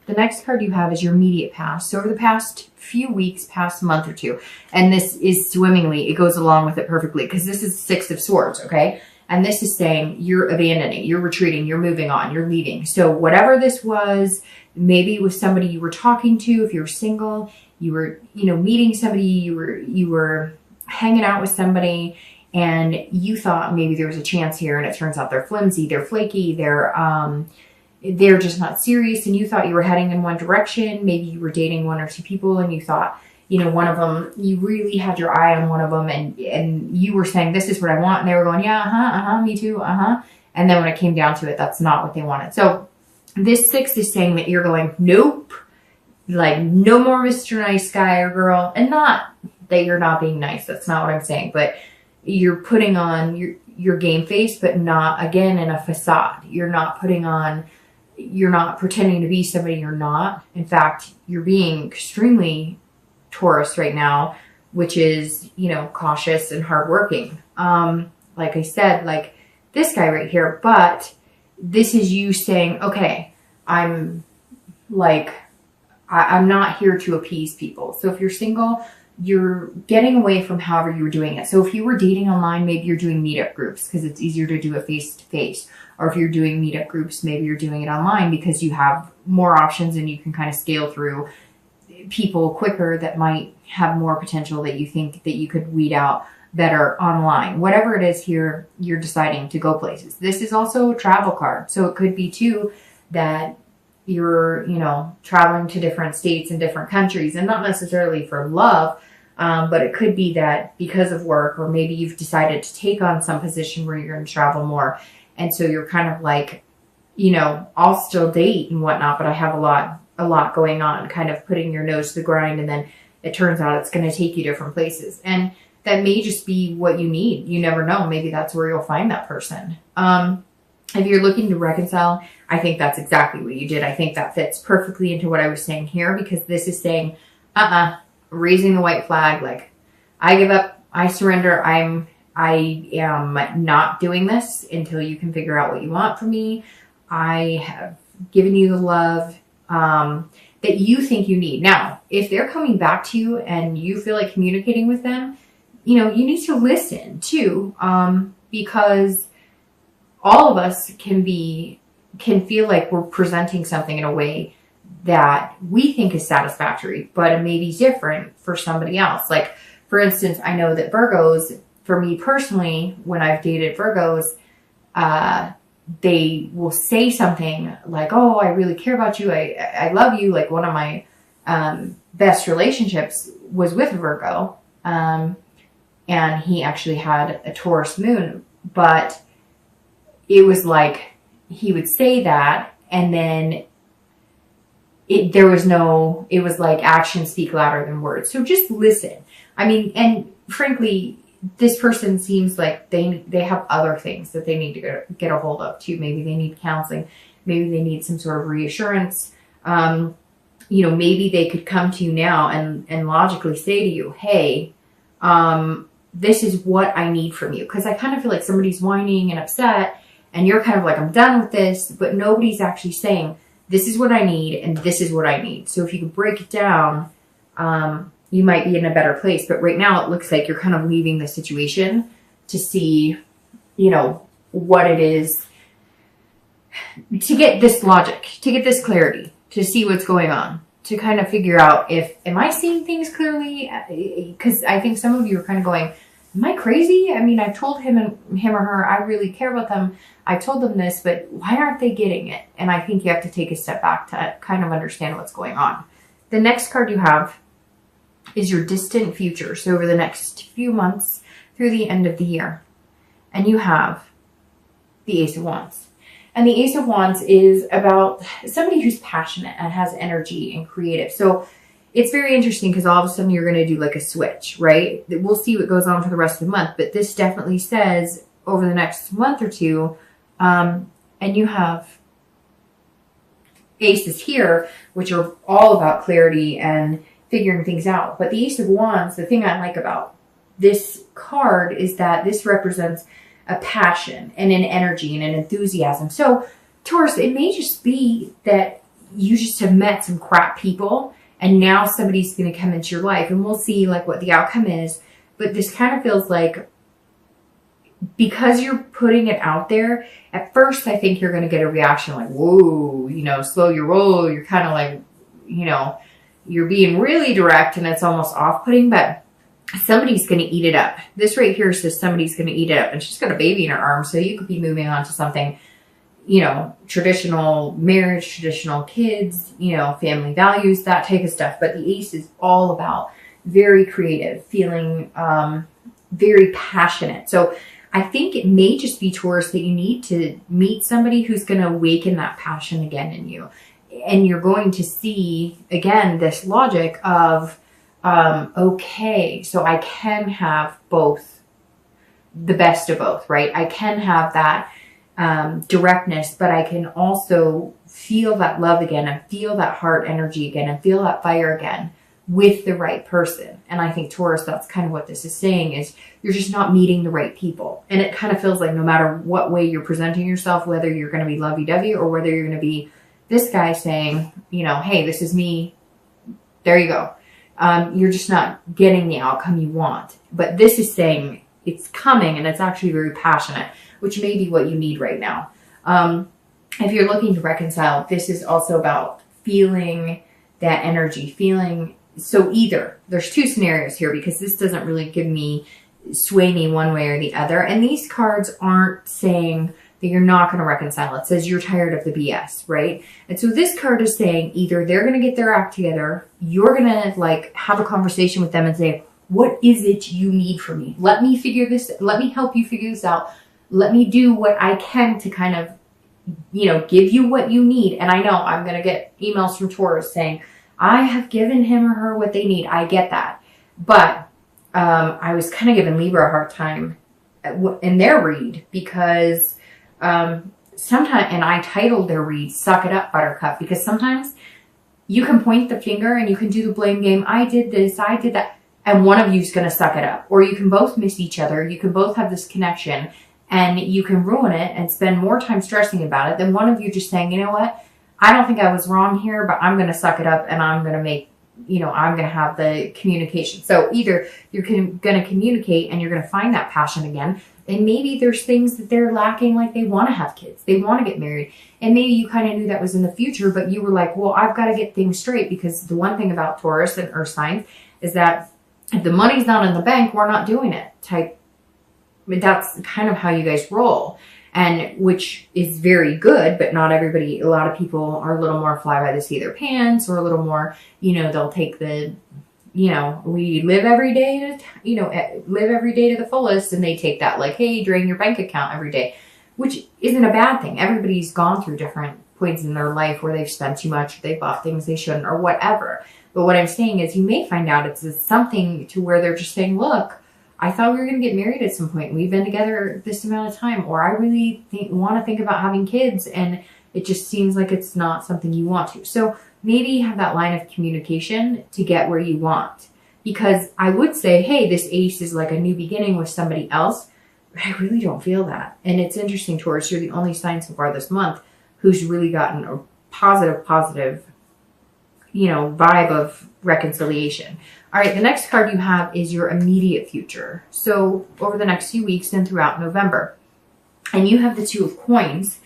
The next card you have is your immediate past. So over the past few weeks, past month or two, and this is swimmingly, it goes along with it perfectly because this is Six of Swords, okay? And this is saying you're abandoning, you're retreating, you're moving on, you're leaving. So whatever this was, maybe it was somebody you were talking to, if you're single, you were, you know, meeting somebody, you were hanging out with somebody, and you thought maybe there was a chance here, and it turns out they're flimsy, they're flaky, they're just not serious, and you thought you were heading in one direction. Maybe you were dating one or two people, and you thought, you know, one of them, you really had your eye on one of them, and you were saying, this is what I want, and they were going, yeah, me too, and then when it came down to it, that's not what they wanted. So this six is saying that you're going, nope, like no more Mr. Nice Guy or girl, and not that you're not being nice, that's not what I'm saying, but you're putting on your game face, but not, again, in a facade. You're not pretending to be somebody you're not. In fact, you're being extremely Taurus right now, which is, you know, cautious and hardworking. Like I said, like this guy right here, but this is you saying, okay, I'm not here to appease people. So if you're single, you're getting away from however you were doing it. So if you were dating online, maybe you're doing meetup groups because it's easier to do it face-to-face. Or if you're doing meetup groups, maybe you're doing it online because you have more options and you can kind of scale through people quicker that might have more potential that you think that you could weed out better online. Whatever it is here, you're deciding to go places. This is also a travel card. So it could be too that you're, you know, traveling to different states and different countries, and not necessarily for love, but it could be that because of work, or maybe you've decided to take on some position where you're going to travel more. And so you're kind of like, you know, I'll still date and whatnot, but I have a lot going on, kind of putting your nose to the grind. And then it turns out it's going to take you different places. And that may just be what you need. You never know. Maybe that's where you'll find that person. If you're looking to reconcile, I think that's exactly what you did. I think that fits perfectly into what I was saying here, because this is saying, raising the white flag, like, I give up, I surrender, I am not doing this until you can figure out what you want from me. I have given you the love that you think you need. Now, if they're coming back to you and you feel like communicating with them, you know, you need to listen too, because all of us can feel like we're presenting something in a way that we think is satisfactory, but it may be different for somebody else. Like, for instance, I know that Virgos, for me personally, when I've dated Virgos, they will say something like, oh, I really care about you. I love you. Like, one of my best relationships was with a Virgo. And he actually had a Taurus moon, but it was like, he would say that, and then it was like actions speak louder than words. So just listen. I mean, and frankly, this person seems like they have other things that they need to get a hold of too. Maybe they need counseling. Maybe they need some sort of reassurance. You know, maybe they could come to you now and logically say to you, hey, this is what I need from you. Because I kind of feel like somebody's whining and upset, and you're kind of like, I'm done with this, but nobody's actually saying, this is what I need, and this is what I need. So if you could break it down, you might be in a better place. But right now it looks like you're kind of leaving the situation to see, you know, what it is, to get this logic, to get this clarity, to see what's going on, to kind of figure out am I seeing things clearly? Because I think some of you are kind of going, am I crazy? I mean, I've told him or her, I really care about them. I've told them this, but why aren't they getting it? And I think you have to take a step back to kind of understand what's going on. The next card you have is your distant future. So over the next few months through the end of the year. And you have the Ace of Wands. And the Ace of Wands is about somebody who's passionate and has energy and creative. So it's very interesting because all of a sudden you're going to do like a switch, right? We'll see what goes on for the rest of the month. But this definitely says over the next month or two, and you have aces here, which are all about clarity and figuring things out. But the Ace of Wands, the thing I like about this card is that this represents a passion and an energy and an enthusiasm. So Taurus, it may just be that you just have met some crap people, and now somebody's going to come into your life, and we'll see like what the outcome is. But this kind of feels like, because you're putting it out there, at first I think you're going to get a reaction like, whoa, you know, slow your roll. You're kind of like, you know, you're being really direct and it's almost off-putting, but somebody's going to eat it up. This right here says somebody's going to eat it up, and she's got a baby in her arms. So you could be moving on to something, you know, traditional marriage, traditional kids, you know, family values, that type of stuff. But the ace is all about very creative, feeling very passionate. So I think it may just be, Taurus, that you need to meet somebody who's going to awaken that passion again in you. And you're going to see, again, this logic of, okay, so I can have both, the best of both, right? I can have that directness, but I can also feel that love again and feel that heart energy again and feel that fire again with the right person. And I think, Taurus, that's kind of what this is saying, is you're just not meeting the right people. And it kind of feels like no matter what way you're presenting yourself, whether you're going to be lovey-dovey or whether you're going to be this guy saying, you know, hey, this is me, there you go. You're just not getting the outcome you want. But this is saying it's coming, and it's actually very passionate, which may be what you need right now. If you're looking to reconcile, this is also about feeling that energy, feeling. So either, there's two scenarios here, because this doesn't really sway me one way or the other. And these cards aren't saying that you're not going to reconcile. It says you're tired of the BS, right? And so this card is saying either they're going to get their act together, you're going to like have a conversation with them and say, what is it you need from me? Let me help you figure this out. Let me do what I can to kind of, you know, give you what you need. And I know I'm going to get emails from Taurus saying, I have given him or her what they need. I get that. But I was kind of giving Libra a hard time in their read, because sometimes, and I titled their read, Suck It Up, Buttercup, because sometimes you can point the finger and you can do the blame game. I did this, I did that. And one of you is going to suck it up. Or you can both miss each other. You can both have this connection, and you can ruin it and spend more time stressing about it than one of you just saying, you know what? I don't think I was wrong here, but I'm going to suck it up, and I'm going to make, you know, I'm going to have the communication. So either you're going to communicate and you're going to find that passion again. And maybe there's things that they're lacking, like they want to have kids, they want to get married. And maybe you kind of knew that was in the future, but you were like, well, I've got to get things straight, because the one thing about Taurus and Earth signs is that if the money's not in the bank, we're not doing it type. That's kind of how you guys roll, and which is very good, but not everybody. A lot of people are a little more fly by the seat of their pants, or a little more, you know, they'll take the, you know, we live every day to the fullest, and they take that like, hey, drain your bank account every day, which isn't a bad thing. Everybody's gone through different points in their life where they've spent too much, they bought things they shouldn't, or whatever. But what I'm saying is, you may find out it's something to where they're just saying, look, I thought we were going to get married at some point. We've been together this amount of time, or I really want to think about having kids, and it just seems like it's not something you want to. So maybe have that line of communication to get where you want. Because I would say, hey, this ace is like a new beginning with somebody else, but I really don't feel that. And it's interesting, Taurus, you're the only sign so far this month who's really gotten a positive, you know, vibe of reconciliation. All right, the next card you have is your immediate future. So over the next few weeks and throughout November. And you have the Two of Coins,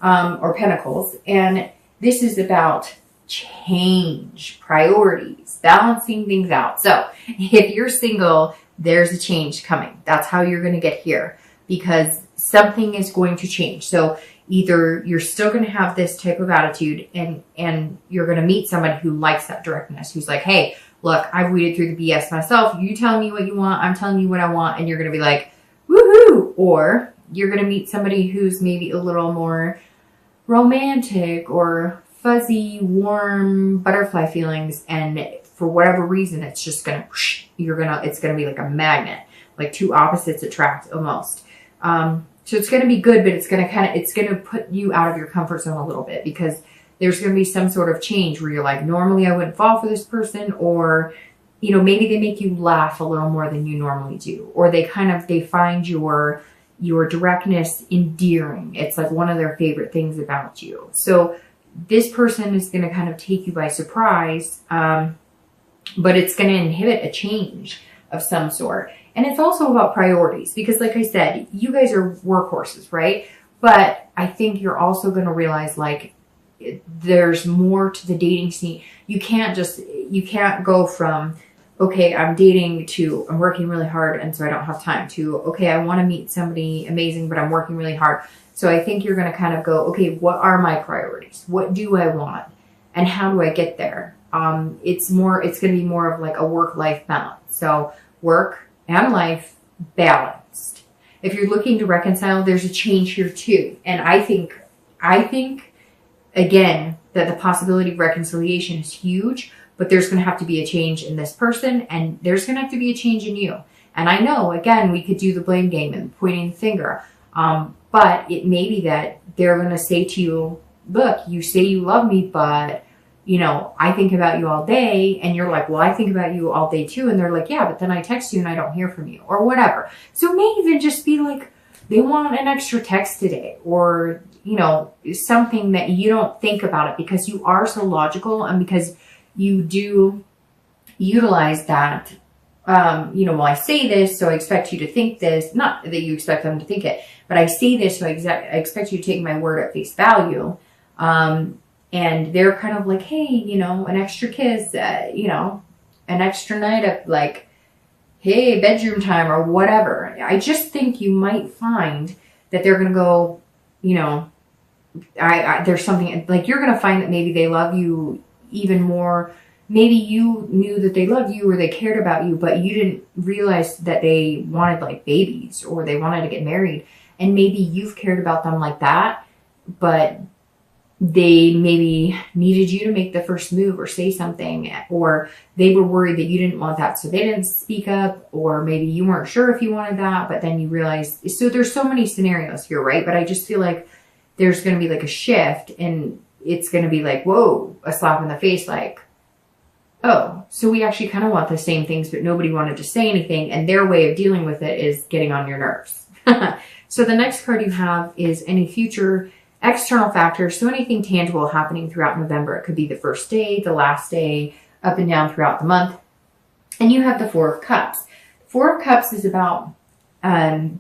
or Pentacles. And this is about change, priorities, balancing things out. So if you're single, there's a change coming. That's how you're going to get here, because something is going to change. So either you're still going to have this type of attitude, and you're going to meet somebody who likes that directness, who's like, hey, look, I've weeded through the BS myself. You tell me what you want, I'm telling you what I want, and you're going to be like, woohoo! Or you're going to meet somebody who's maybe a little more romantic or fuzzy, warm, butterfly feelings, and for whatever reason, it's just going to, it's going to be like a magnet, like two opposites attract almost. So it's going to be good, but it's going to put you out of your comfort zone a little bit, because there's going to be some sort of change where you're like, normally I wouldn't fall for this person, or, you know, maybe they make you laugh a little more than you normally do, or they find your directness endearing. It's like one of their favorite things about you. So this person is going to kind of take you by surprise, but it's going to inhibit a change of some sort. And it's also about priorities, because like I said, you guys are workhorses, right? But I think you're also going to realize, like, there's more to the dating scene. You can't go from, okay, I'm dating, to I'm working really hard and so I don't have time, to, okay, I want to meet somebody amazing, but I'm working really hard. So I think you're going to kind of go, okay, what are my priorities? What do I want? And how do I get there? It's going to be more of like a work-life balance. So work and life balanced. If you're looking to reconcile, there's a change here too. And I think again, that the possibility of reconciliation is huge, but there's going to have to be a change in this person, and there's going to have to be a change in you. And I know, again, we could do the blame game and pointing the finger. But it may be that they're going to say to you, look, you say you love me, but, you know, I think about you all day. And you're like, well, I think about you all day too. And they're like, yeah, but then I text you and I don't hear from you, or whatever. So it may even just be like, they want an extra text today, or, you know, something that you don't think about it because you are so logical, and because you do utilize that, you know, well, I say this, so I expect you to think this. Not that you expect them to think it, but I say this, so I expect you to take my word at face value. And they're kind of like, hey, you know, an extra kiss, you know, an extra night of like, hey, bedroom time or whatever. I just think you might find that they're going to go, you know, there's something like, you're going to find that maybe they love you even more. Maybe you knew that they loved you or they cared about you, but you didn't realize that they wanted like babies or they wanted to get married. And maybe you've cared about them like that, but they maybe needed you to make the first move or say something, or they were worried that you didn't want that, so they didn't speak up, or maybe you weren't sure if you wanted that, but then you realized. So there's so many scenarios here, right? But I just feel like there's going to be like a shift, and it's going to be like, whoa, a slap in the face, like, oh, so we actually kind of want the same things, but nobody wanted to say anything, and their way of dealing with it is getting on your nerves. So the next card you have is any future external factors. So anything tangible happening throughout November. It could be the first day, the last day, up and down throughout the month. And you have the Four of Cups. Four of Cups is about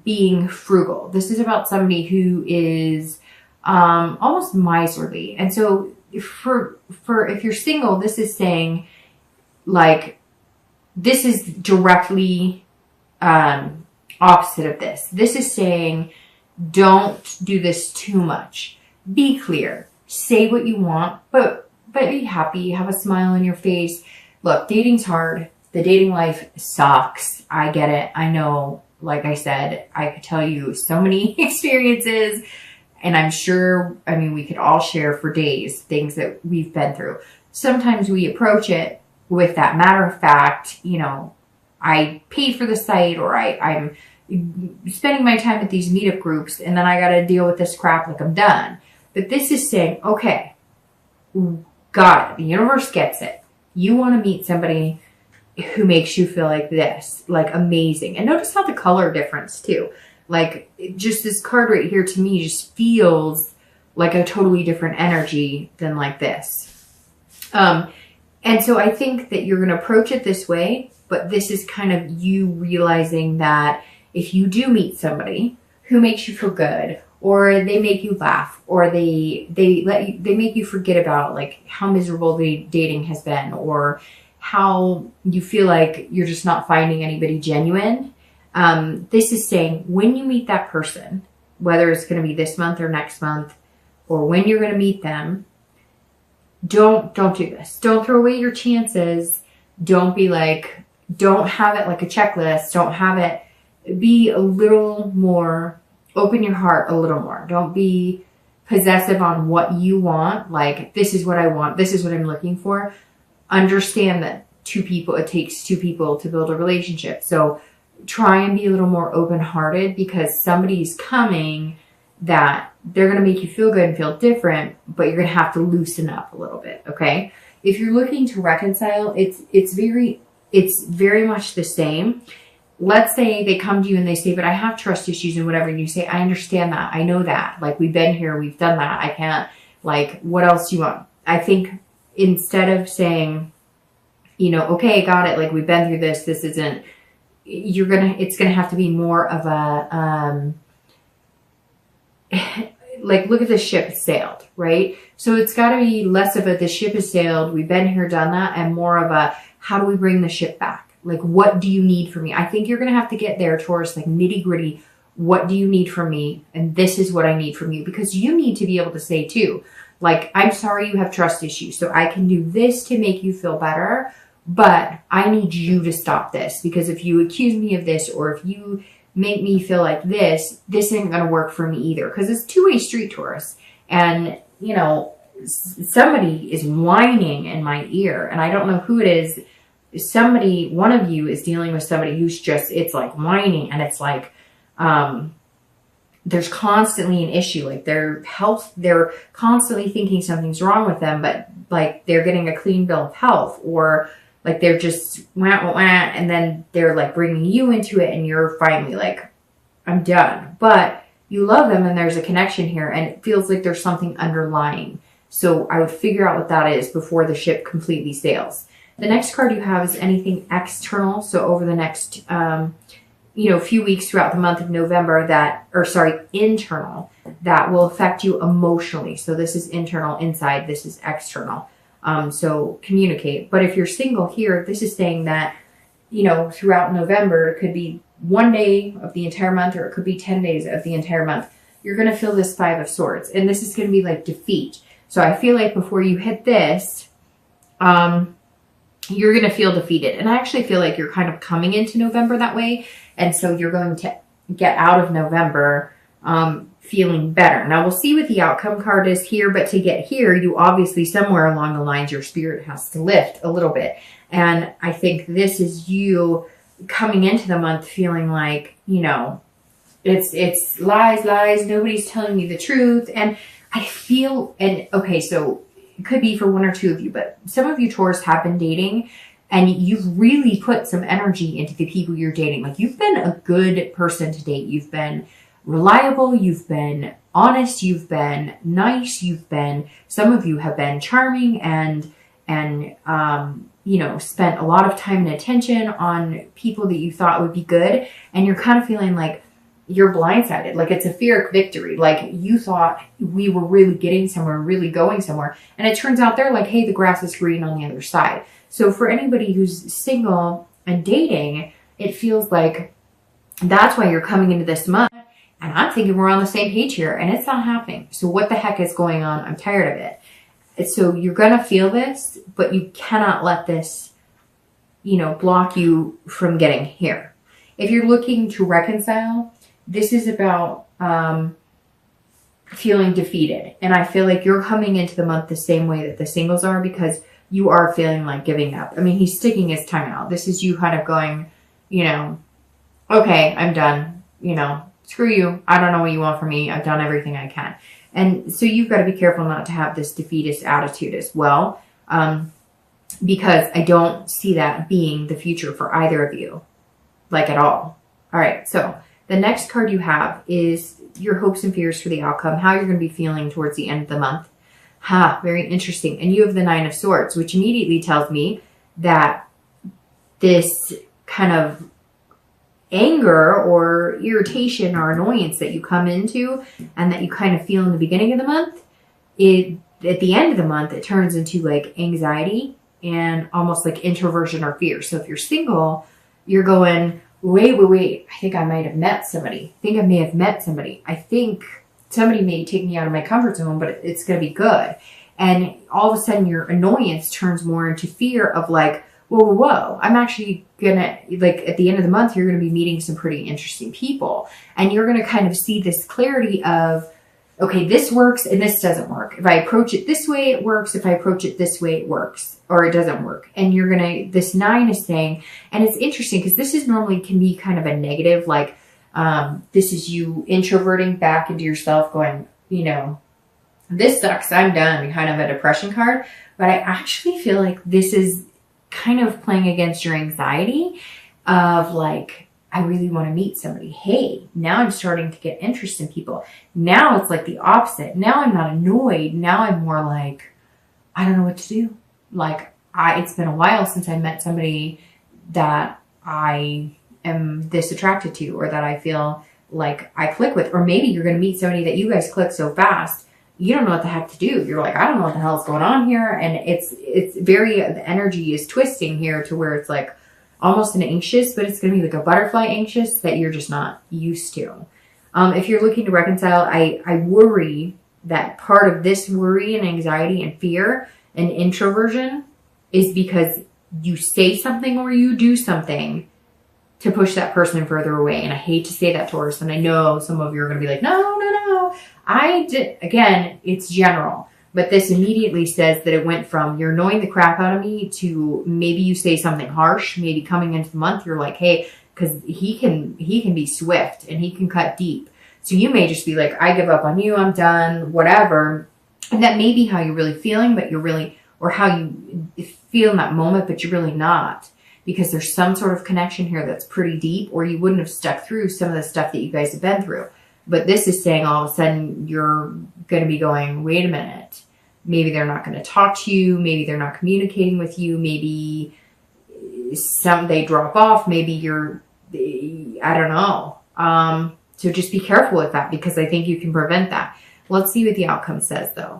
being frugal. This is about somebody who is almost miserly. And so for if you're single, this is saying, like, this is directly opposite of this. This is saying, don't do this too much. Be clear. Say what you want, but be happy. Have a smile on your face. Look, dating's hard. The dating life sucks. I get it. I know, like I said, I could tell you so many experiences, and I'm sure, I mean, we could all share for days things that we've been through. Sometimes we approach it with that matter of fact, you know, I paid for the site, or I'm spending my time at these meetup groups, and then I got to deal with this crap, like I'm done. But this is saying, okay, got it. The universe gets it. You want to meet somebody who makes you feel like this, like amazing. And notice how the color difference too. Like, just this card right here to me just feels like a totally different energy than like this. And so I think that you're going to approach it this way, but this is kind of you realizing that if you do meet somebody who makes you feel good, or they make you laugh, or they make you forget about like how miserable the dating has been, or how you feel like you're just not finding anybody genuine. This is saying, when you meet that person, whether it's going to be this month or next month, or when you're going to meet them, don't do this. Don't throw away your chances. Don't be like, don't have it like a checklist. Don't have it. Be a little more, open your heart a little more. Don't be possessive on what you want. Like, this is what I want. This is what I'm looking for. Understand that it takes two people to build a relationship. So try and be a little more open-hearted, because somebody's coming that they're going to make you feel good and feel different, but you're going to have to loosen up a little bit. Okay. If you're looking to reconcile, it's very much the same. Let's say they come to you and they say, but I have trust issues and whatever. And you say, I understand that. I know that. Like, we've been here. We've done that. I can't Like, what else do you want? I think instead of saying, you know, okay, got it. Like, we've been through this. This isn't, it's going to have to be more of a, like, look at the ship sailed, right? So it's got to be less of a, the ship has sailed, we've been here, done that, and more of a, how do we bring the ship back? Like, what do you need from me? I think you're going to have to get there, Taurus, like nitty gritty. What do you need from me? And this is what I need from you, because you need to be able to say too, like, I'm sorry you have trust issues, so I can do this to make you feel better, but I need you to stop this, because if you accuse me of this, or if you make me feel like this ain't gonna work for me either. Because it's two-way street, Taurus. And, you know, somebody is whining in my ear, and I don't know who it is. Somebody, one of you is dealing with somebody who's just, it's like whining, and it's like, there's constantly an issue. Like, their health, they're constantly thinking something's wrong with them, but like they're getting a clean bill of health, or like they're just wah, wah, wah, and then they're like bringing you into it, and you're finally like, I'm done. But you love them, and there's a connection here, and it feels like there's something underlying. So I would figure out what that is before the ship completely sails. The next card you have is anything external. So over the next, you know, few weeks throughout the month of November internal, that will affect you emotionally. So this is internal, inside, this is external. So communicate. But if you're single here, this is saying that, you know, throughout November, it could be 1 day of the entire month, or it could be 10 days of the entire month. You're going to feel this 5 of Swords, and this is going to be like defeat. So I feel like before you hit this, you're going to feel defeated. And I actually feel like you're kind of coming into November that way. And so you're going to get out of November, feeling better. Now we'll see what the outcome card is here, but to get here, you obviously somewhere along the lines, your spirit has to lift a little bit. And I think this is you coming into the month feeling like, you know, it's lies, nobody's telling me the truth. And I feel, and okay, so it could be for 1 or 2 of you, but some of you Taurus have been dating, and you've really put some energy into the people you're dating. Like, you've been a good person to date. You've been reliable, you've been honest, you've been nice, some of you have been charming and you know, spent a lot of time and attention on people that you thought would be good. And you're kind of feeling like you're blindsided. Like, it's a Pyrrhic victory. Like, you thought we were really getting somewhere, really going somewhere. And it turns out they're like, hey, the grass is green on the other side. So for anybody who's single and dating, it feels like that's why you're coming into this month. And I'm thinking we're on the same page here, and it's not happening. So what the heck is going on? I'm tired of it. So you're going to feel this, but you cannot let this, you know, block you from getting here. If you're looking to reconcile, this is about feeling defeated. And I feel like you're coming into the month the same way that the singles are, because you are feeling like giving up. I mean, he's sticking his tongue out. This is you kind of going, you know, okay, I'm done. You know, screw you. I don't know what you want from me. I've done everything I can. And so you've got to be careful not to have this defeatist attitude as well, because I don't see that being the future for either of you, like, at all. All right, so the next card you have is your hopes and fears for the outcome, how you're going to be feeling towards the end of the month. Very interesting. And you have the 9 of Swords, which immediately tells me that this kind of anger or irritation or annoyance that you come into and that you kind of feel in the beginning of the month, at the end of the month, it turns into like anxiety and almost like introversion or fear. So if you're single, you're going, wait, I think I might have met somebody. I think I may have met somebody. I think somebody may take me out of my comfort zone, but it's going to be good. And all of a sudden your annoyance turns more into fear of like, whoa, I'm actually gonna, like, at the end of the month, you're gonna be meeting some pretty interesting people. And you're gonna kind of see this clarity of, okay, this works and this doesn't work. If I approach it this way, it works. If I approach it this way, it works, or it doesn't work. And you're gonna, this 9 is saying, and it's interesting because this is normally can be kind of a negative, like, this is you introverting back into yourself going, you know, this sucks, I'm done, kind of a depression card. But I actually feel like this is kind of playing against your anxiety of like, I really want to meet somebody. Hey, now I'm starting to get interest in people. Now it's like the opposite. Now I'm not annoyed. Now I'm more like, I don't know what to do. Like, it's been a while since I met somebody that I am this attracted to, or that I feel like I click with. Or maybe you're going to meet somebody that you guys click so fast, you don't know what the heck to do. You're like, I don't know what the hell's going on here. And it's very, the energy is twisting here to where it's like almost an anxious, but it's going to be like a butterfly anxious that you're just not used to. If you're looking to reconcile, I worry that part of this worry and anxiety and fear and introversion is because you say something or you do something to push that person further away. And I hate to say that, Taurus, and I know some of you are going to be like, no. Again, it's general. But this immediately says that it went from you're annoying the crap out of me to maybe you say something harsh. Maybe coming into the month, you're like, hey, because he can be swift and he can cut deep. So you may just be like, I give up on you. I'm done, whatever. And that may be how you're really feeling, but you're really, or how you feel in that moment, but you're really not. Because there's some sort of connection here that's pretty deep, or you wouldn't have stuck through some of the stuff that you guys have been through. But this is saying all of a sudden you're going to be going, wait a minute. Maybe they're not going to talk to you. Maybe they're not communicating with you. Maybe they drop off. Maybe I don't know. So just be careful with that, because I think you can prevent that. Let's see what the outcome says though.